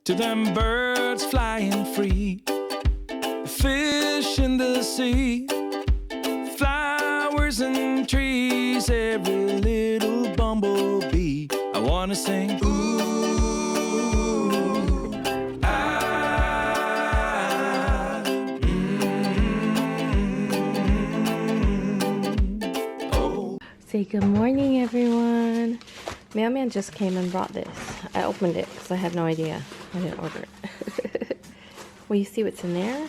To them birds flying free, fish in the sea, flowers and trees, every little bumblebee. I wanna sing ooh, ah, oh. Say good morning, everyone. Mailman just came and brought this. I opened it because I had no idea. I didn't order it. Will you see what's in there?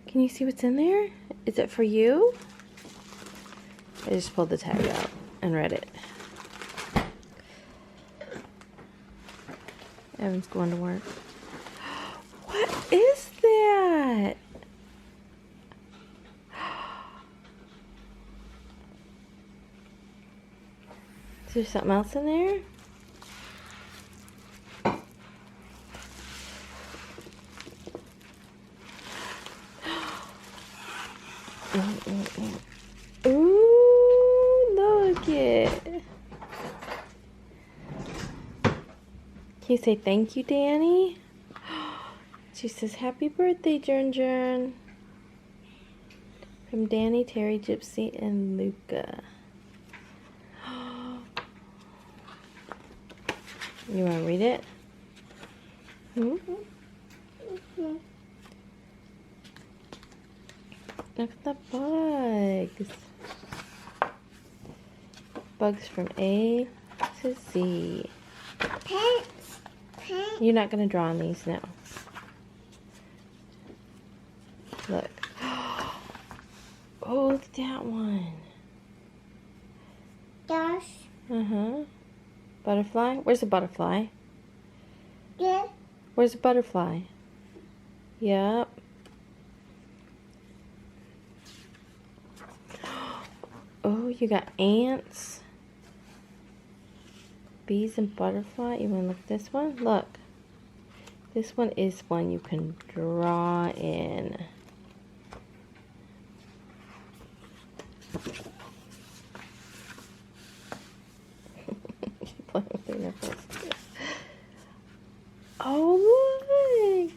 Can you see what's in there? Is it for you? I just pulled the tag out and read it. Evan's going to work. What is that? Is there something else in there? Ooh, look it. Can you say thank you, Danny? She says, happy birthday, Jern. From Danny, Terry, Gypsy, and Luca. You want to read it? Look at the bugs. Bugs from A to Z. Pants. You're not going to draw on these now. Look. Oh, look at that one. Yes. Uh-huh. Butterfly? Where's the butterfly? Yeah. Where's the butterfly? Yep. Oh, you got ants, bees, and butterfly. You want to look at this one? Look. This one is one you can draw in. Oh, look.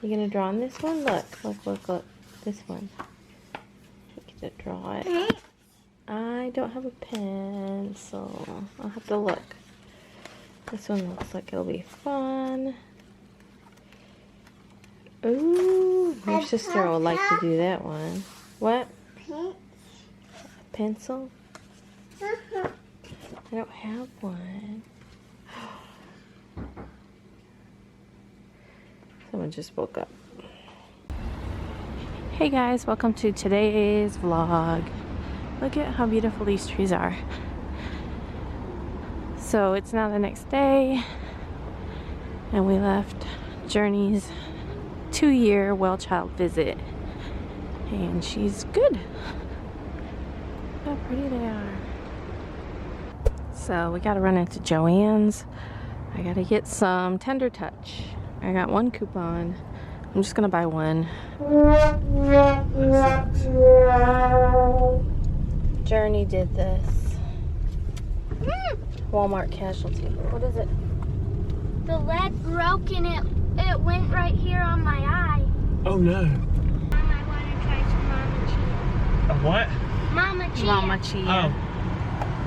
You gonna draw on this one? Look. This one. You get to draw it. I don't have a pencil. I'll have to look. This one looks like it'll be fun. Ooh, your sister will like to do that one. What? Pencil? I don't have one. Someone just woke up. Hey guys, welcome to today's vlog. Look at how beautiful these trees are. So it's now the next day, and we left Journey's 2-year well child visit, and she's good. Look how pretty they are. So we gotta run into Joann's. I gotta get some Tender Touch. I got one coupon. I'm just gonna buy one. Journey did this. Walmart casualty. What is it? The lead broke and it went right here on my eye. Oh no. Mom, I want to try some Mama Chia. A what? Mama Chia. Mama Chia. Oh.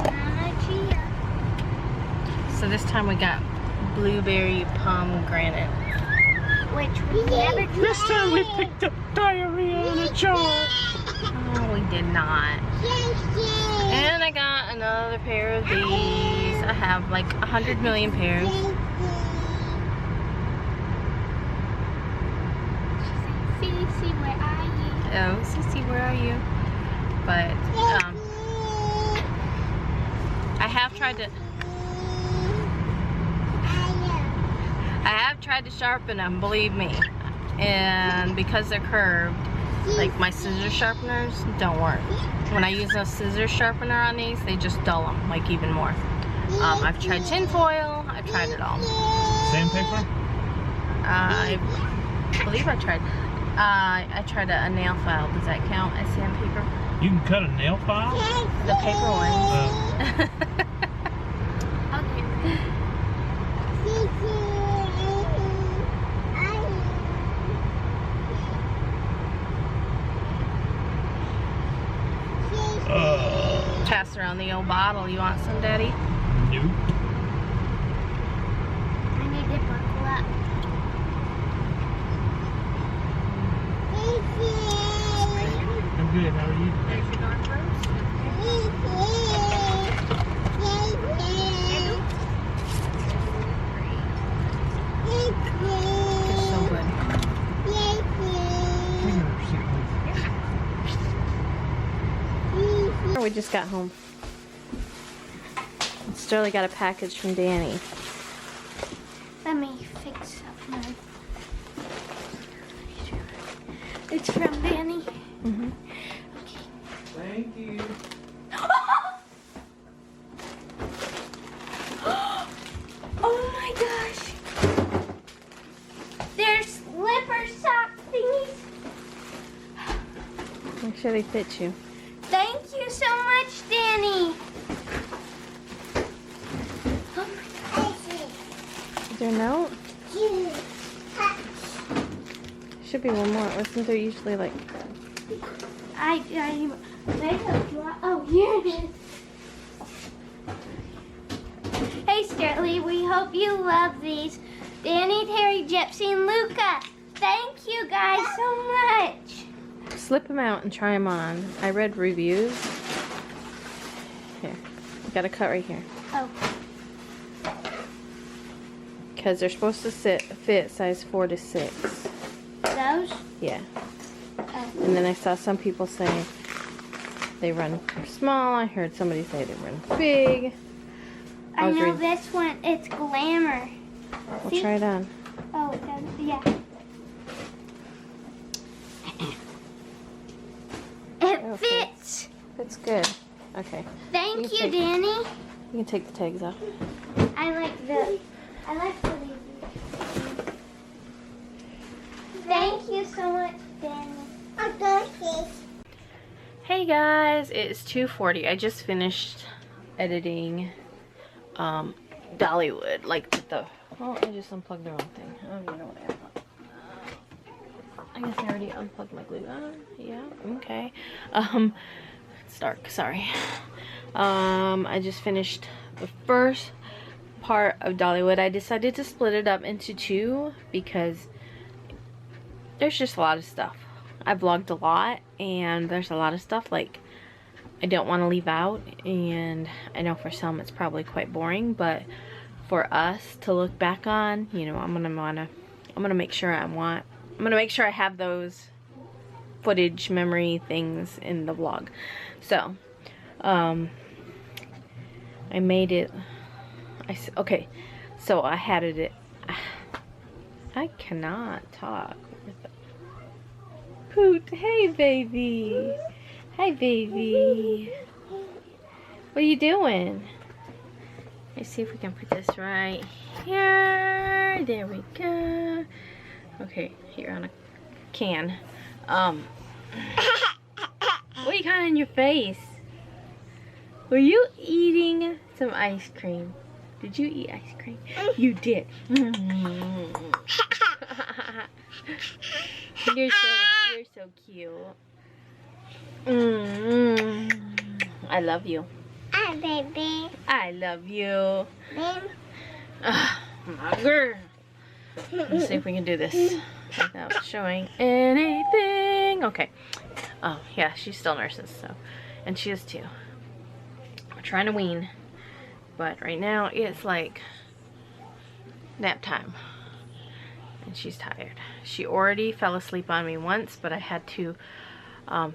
Mama Chia. So this time we got blueberry pomegranate. Which we never tried. This time we picked up diarrhea in a jar. Oh, we did not. And I got another pair of these. I have like 100 million pairs. Cece, where are you? Oh, Cece, where are you? But I have tried to sharpen them, believe me. And because they're curved, like my scissor sharpeners don't work. When I use a scissor sharpener on these, they just dull them like even more. I've tried tin foil. I've tried it all. Sandpaper? I believe I tried. I tried a nail file. Does that count as sandpaper? You can cut a nail file? The paper ones. Pass around the old bottle. You want some, Daddy? Nope. I need to buckle up. I'm good. How are you? There's your darn first. It's so good. We just got home. Sterling got a package from Danny. Let me fix up mine. It's from Danny. Mm-hmm. Okay. Thank you. Oh my gosh. There's slipper sock thingies. Make sure they fit you. Thank you so much, Danny. Oh my gosh. Is there a note? Should be one more. Wasn't there usually like... Oh, here it is. Hey, Sterling, we hope you love these. Danny, Terry, Gypsy, and Luca. Thank you guys so much. Slip them out and try them on. I read reviews. Here. You got a cut right here. Oh. Because they're supposed to fit size 4 to 6. Those? Yeah. Oh. And then I saw some people say they run small. I heard somebody say they run big. I was know reading- this one. It's Glamour. We'll See? try it on. Oh, it does. Yeah. It Okay. fits. It's good. Okay. Thank You you, can take- Danny. You can take the tags off. I like the Thank you so much, Danny. Hey guys, it's 2:40. I just finished editing Dollywood. Like the oh, I just unplugged the wrong thing. I don't even know what I guess I already unplugged my glue gun. Yeah, okay. It's dark, sorry. I just finished the first part of Dollywood. I decided to split it up into 2 because there's just a lot of stuff. I vlogged a lot and there's a lot of stuff like I don't want to leave out, and I know for some it's probably quite boring, but for us to look back on, you know, I'm gonna make sure I have those footage memory things in the vlog. So I made it. Okay, so I had it. I cannot talk. Poot, hey baby. Hi baby. What are you doing? Let's see if we can put this right here. There we go. Okay, here on a can. What are you got on your face? Were you eating some ice cream? Did you eat ice cream? You did. You're so cute. I love you. Hi, baby. I love you. My girl. Let's see if we can do this without showing anything. Okay. Oh, yeah, she's still nurses, so. And she is too. We're trying to wean. But right now, it's like nap time. And she's tired. She already fell asleep on me once, but I had to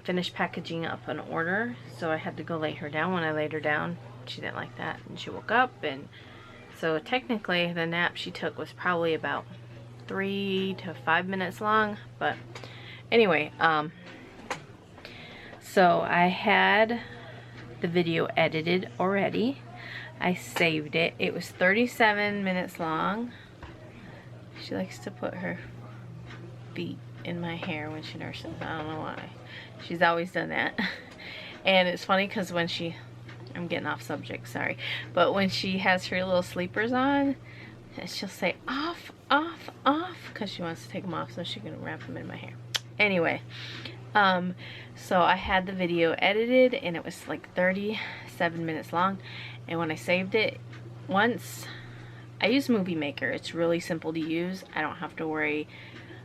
finish packaging up an order, so I had to go lay her down. When I laid her down, she didn't like that, and she woke up, and so technically the nap she took was probably about 3 to 5 minutes long. But anyway, so I had the video edited already. I saved it. It was 37 minutes long. She likes to put her feet in my hair when she nurses. I don't know why. She's always done that. And it's funny because when I'm getting off subject, sorry, but when she has her little sleepers on, she'll say off, off, off, because she wants to take them off so she can wrap them in my hair. Anyway, so I had the video edited and it was like 37 minutes long, and when I saved it, once I use Movie Maker, it's really simple to use. I don't have to worry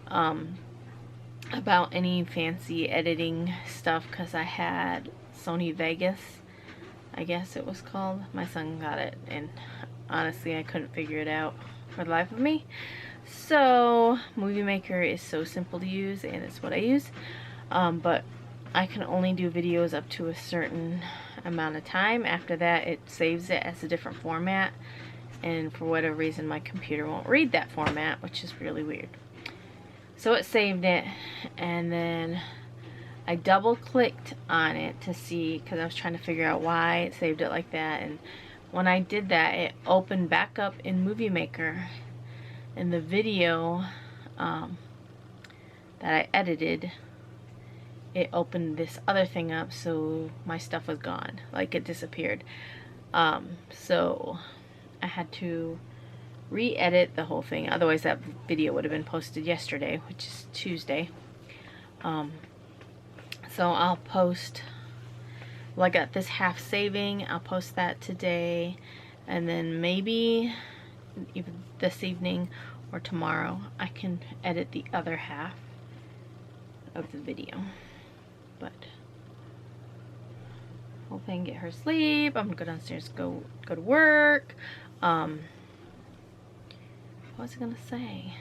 about any fancy editing stuff because I had Sony Vegas, I guess it was called. My son got it and honestly I couldn't figure it out for the life of me. So Movie Maker is so simple to use and it's what I use, but I can only do videos up to a certain amount of time. After that it saves it as a different format, and for whatever reason my computer won't read that format, which is really weird. So it saved it, and then I double clicked on it to see, because I was trying to figure out why it saved it like that, and when I did that it opened back up in Movie Maker, and the video that I edited, it opened this other thing up, so my stuff was gone, like it disappeared. So I had to re-edit the whole thing, otherwise that video would have been posted yesterday, which is Tuesday. So I'll post, well, I got this half saving, I'll post that today, and then maybe either this evening or tomorrow I can edit the other half of the video. But hoping get her sleep. I'm gonna go downstairs, go to work. What was I gonna say?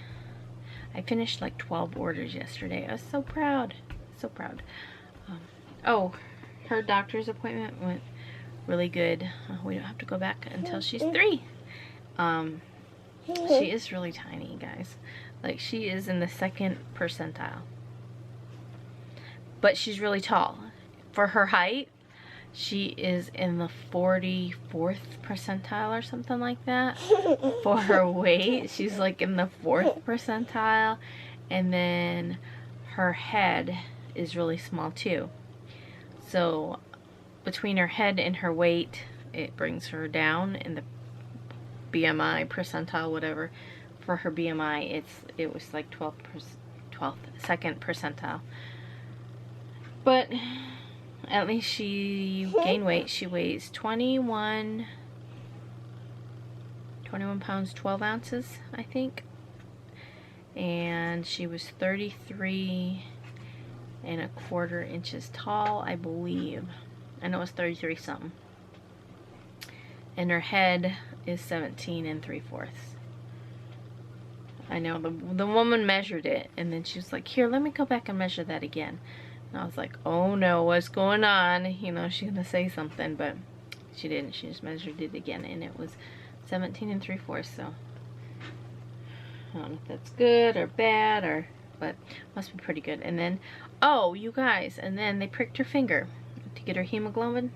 I finished like 12 orders yesterday. I was so proud, so proud. Oh, her doctor's appointment went really good. We don't have to go back until she's 3. She is really tiny, guys. Like, she is in the 2nd percentile, but she's really tall for her height. She is in the 44th percentile or something like that. For her weight, she's like in the 4th percentile. And then her head is really small too. So between her head and her weight, it brings her down in the BMI percentile, whatever. For her BMI, it was like 12th, 2nd percentile. But at least she gained weight. She weighs 21 pounds 12 ounces, I think, and she was 33¼ inches tall, I believe. I know it's 33 something. And her head is 17¾ I know the woman measured it, and then she was like, here, let me go back and measure that again. And I was like, oh no, what's going on? You know, she's gonna say something, but she didn't. She just measured it again, and it was 17¾ so I don't know if that's good or bad, but must be pretty good. And then, oh, you guys, and then they pricked her finger to get her hemoglobin,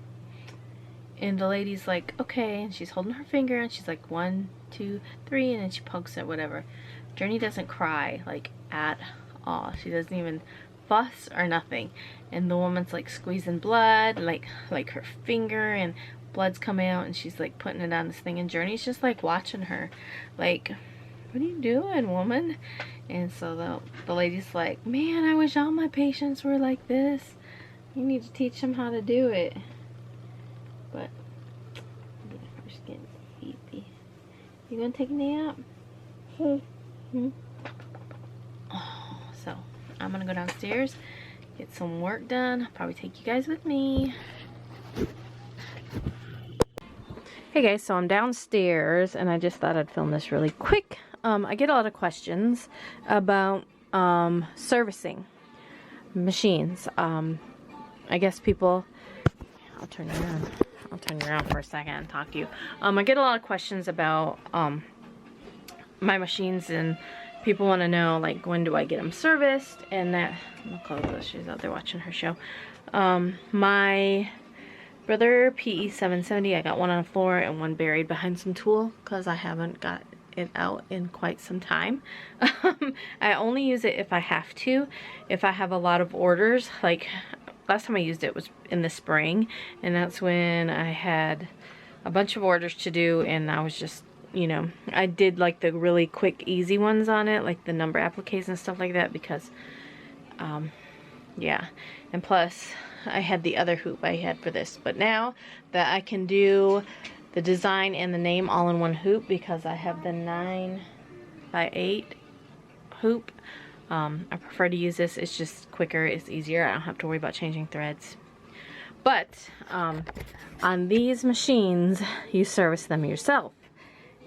and the lady's like, okay, and she's holding her finger, and she's like 1, 2, 3, and then she pokes it, whatever. Journey doesn't cry, like, at all. She doesn't even fuss or nothing, and the woman's like squeezing blood, like her finger, and blood's coming out, and she's like putting it on this thing, and Journey's just like watching her like, what are you doing, woman? And so the lady's like, man, I wish all my patients were like this. You need to teach them how to do it. But we're just getting sleepy. You gonna take a nap? So I'm gonna go downstairs, get some work done. I'll probably take you guys with me. Hey guys, so I'm downstairs and I just thought I'd film this really quick. I get a lot of questions about servicing machines. I guess people, I'll turn you around. I'll turn you around for a second and talk to you. I get a lot of questions about my machines, and people want to know, like, when do I get them serviced, and that. I'll close those. She's out there watching her show. My brother PE770, I got one on the floor and one buried behind some tool because I haven't got it out in quite some time. I only use it if I have to. If I have a lot of orders, like last time I used it was in the spring, and that's when I had a bunch of orders to do, and I was just, you know, I did like the really quick, easy ones on it, like the number appliques and stuff like that, because, yeah, and plus I had the other hoop I had for this. But now that I can do the design and the name all in one hoop, because I have the 9x8 hoop, I prefer to use this. It's just quicker, it's easier, I don't have to worry about changing threads. But on these machines, you service them yourself,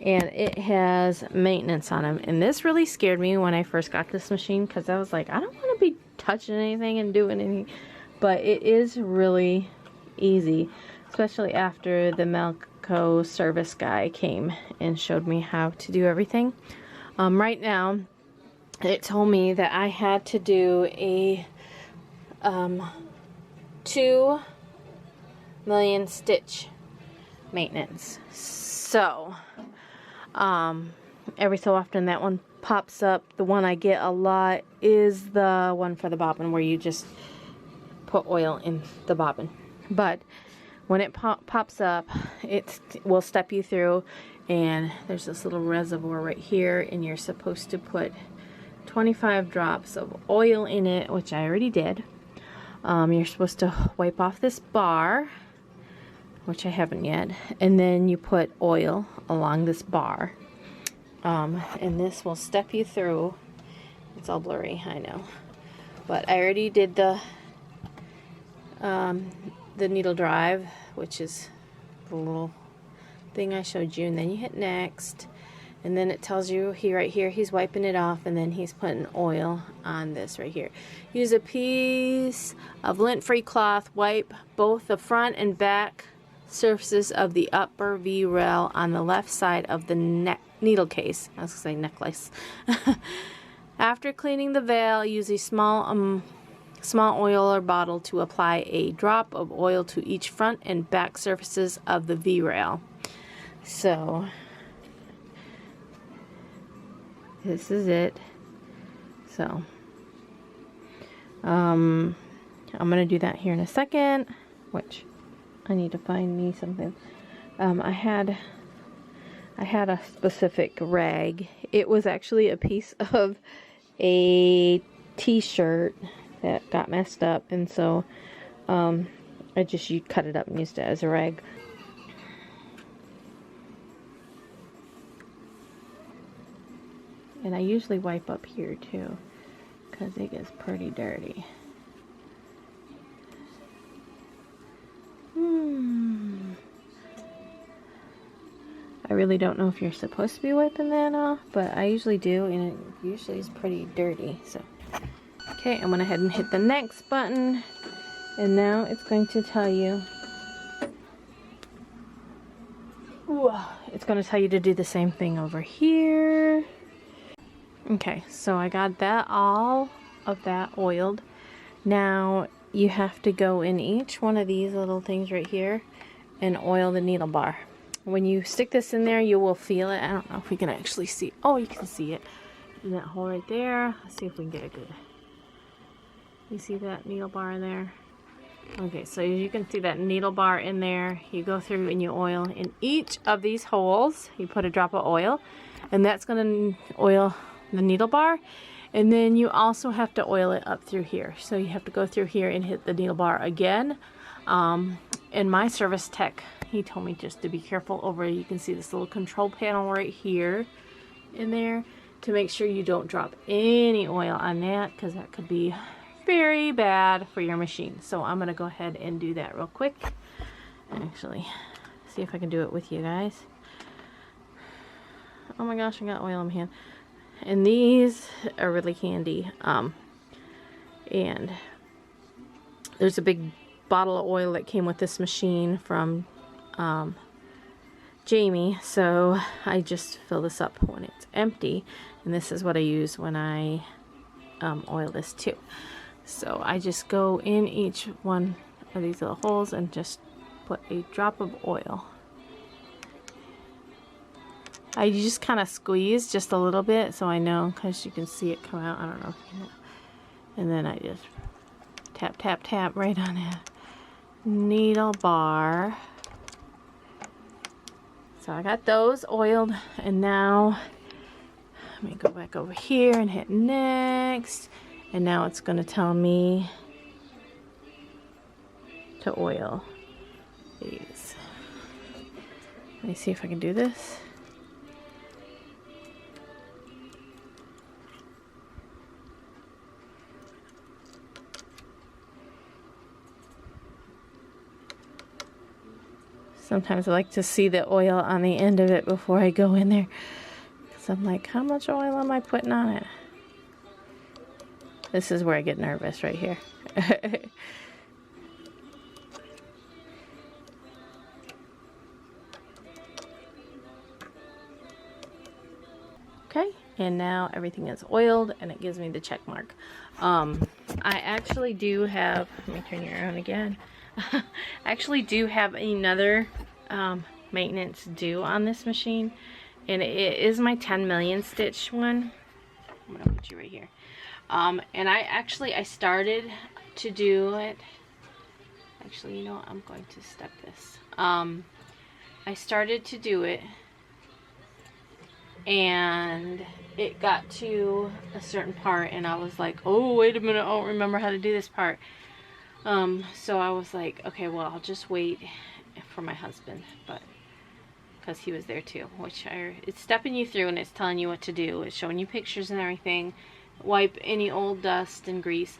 and it has maintenance on them. And this really scared me when I first got this machine, because I was like, I don't want to be touching anything and doing anything. But it is really easy, especially after the Melco service guy came and showed me how to do everything. Right now, it told me that I had to do a 2 million stitch maintenance. So every so often that one pops up. The one I get a lot is the one for the bobbin, where you just put oil in the bobbin. But when it pops up, it will step you through, and there's this little reservoir right here, and you're supposed to put 25 drops of oil in it, which I already did. You're supposed to wipe off this bar, which I haven't yet, and then you put oil along this bar, and this will step you through. It's all blurry, I know, but I already did the needle drive, which is the little thing I showed you, and then you hit next, and then it tells you right here he's wiping it off, and then he's putting oil on this right here. Use a piece of lint-free cloth, wipe both the front and back surfaces of the upper V rail on the left side of the needle case. I was going to say necklace. After cleaning the veil, use a small oil or bottle to apply a drop of oil to each front and back surfaces of the V rail. So this is it. So I'm gonna do that here in a second, which I need to find me something. I had a specific rag. It was actually a piece of a t-shirt that got messed up, and so I just cut it up and used it as a rag. And I usually wipe up here too, because it gets pretty dirty. I really don't know if you're supposed to be wiping that off, but I usually do, and it usually is pretty dirty. So, okay, I went ahead and hit the next button, and now it's going to tell you. It's going to tell you to do the same thing over here. Okay, so I got that, all of that oiled. Now you have to go in each one of these little things right here and oil the needle bar. When you stick this in there, you will feel it. I don't know if we can actually see. Oh, you can see it in that hole right there. Let's see if we can get it good. You see that needle bar in there? Okay, so you can see that needle bar in there. You go through and you oil in each of these holes. You put a drop of oil, and that's going to oil the needle bar. And then you also have to oil it up through here. So you have to go through here and hit the needle bar again. And my service tech, he told me just to be careful over, you can see this little control panel right here in there, to make sure you don't drop any oil on that, because that could be very bad for your machine. So I'm going to go ahead and do that real quick. Actually, see if I can do it with you guys. Oh my gosh, I got oil in my hand. And these are really handy. And there's a big bottle of oil that came with this machine from Jamie, so I just fill this up when it's empty, and this is what I use when I oil this too. So I just go in each one of these little holes and just put a drop of oil. I just kind of squeeze just a little bit, so I know, because you can see it come out. I don't know if you know. And then I just Tap, tap, tap right on a needle bar. So I got those oiled, and now let me go back over here and hit next. And now it's going to tell me to oil these. Let me see if I can do this. Sometimes I like to see the oil on the end of it before I go in there, because I'm like, how much oil am I putting on it? This is where I get nervous right here. Okay, and now everything is oiled and it gives me the check mark. I actually do have, let me turn you around again. I actually do have another maintenance due on this machine, and it is my 10 million stitch one. I'm gonna put you right here. And I started to do it. Actually, you know what? I'm going to step this. I started to do it, and it got to a certain part, and I was like, oh, wait a minute, I don't remember how to do this part. So I was like, okay, well, I'll just wait for my husband, but because he was there too, which it's stepping you through and it's telling you what to do. It's showing you pictures and everything. Wipe any old dust and grease.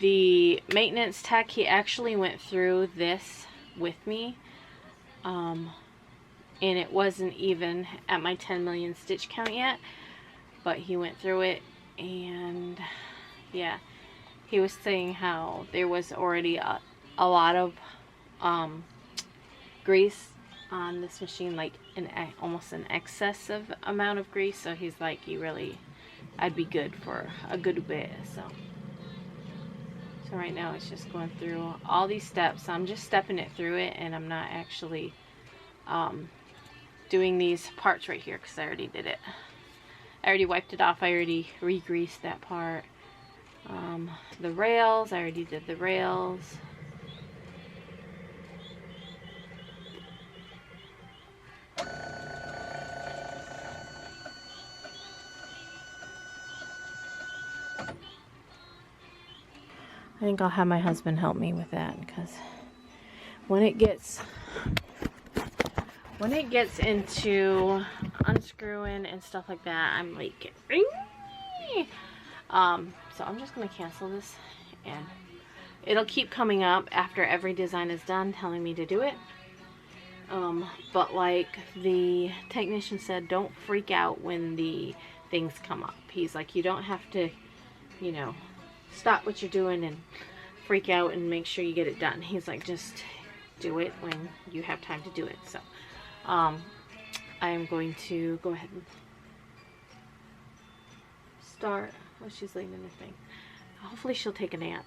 The maintenance tech, he actually went through this with me, and it wasn't even at my 10 million stitch count yet, but he went through it, and yeah, he was saying how there was already a lot of grease on this machine, like almost an excessive amount of grease. So he's like, I'd be good for a good bit. So right now it's just going through all these steps. I'm just stepping it through it, and I'm not actually doing these parts right here because I already did it. I already wiped it off. I already re-greased that part. The rails, I already did the rails. I think I'll have my husband help me with that, because when it gets into unscrewing and stuff like that, I'm like, so I'm just going to cancel this, and it'll keep coming up after every design is done telling me to do it. But like the technician said, don't freak out when the things come up. He's like, you don't have to, you know, stop what you're doing and freak out and make sure you get it done. He's like, just do it when you have time to do it. So I am going to go ahead and start. Oh, she's laying in the thing. Hopefully she'll take a nap.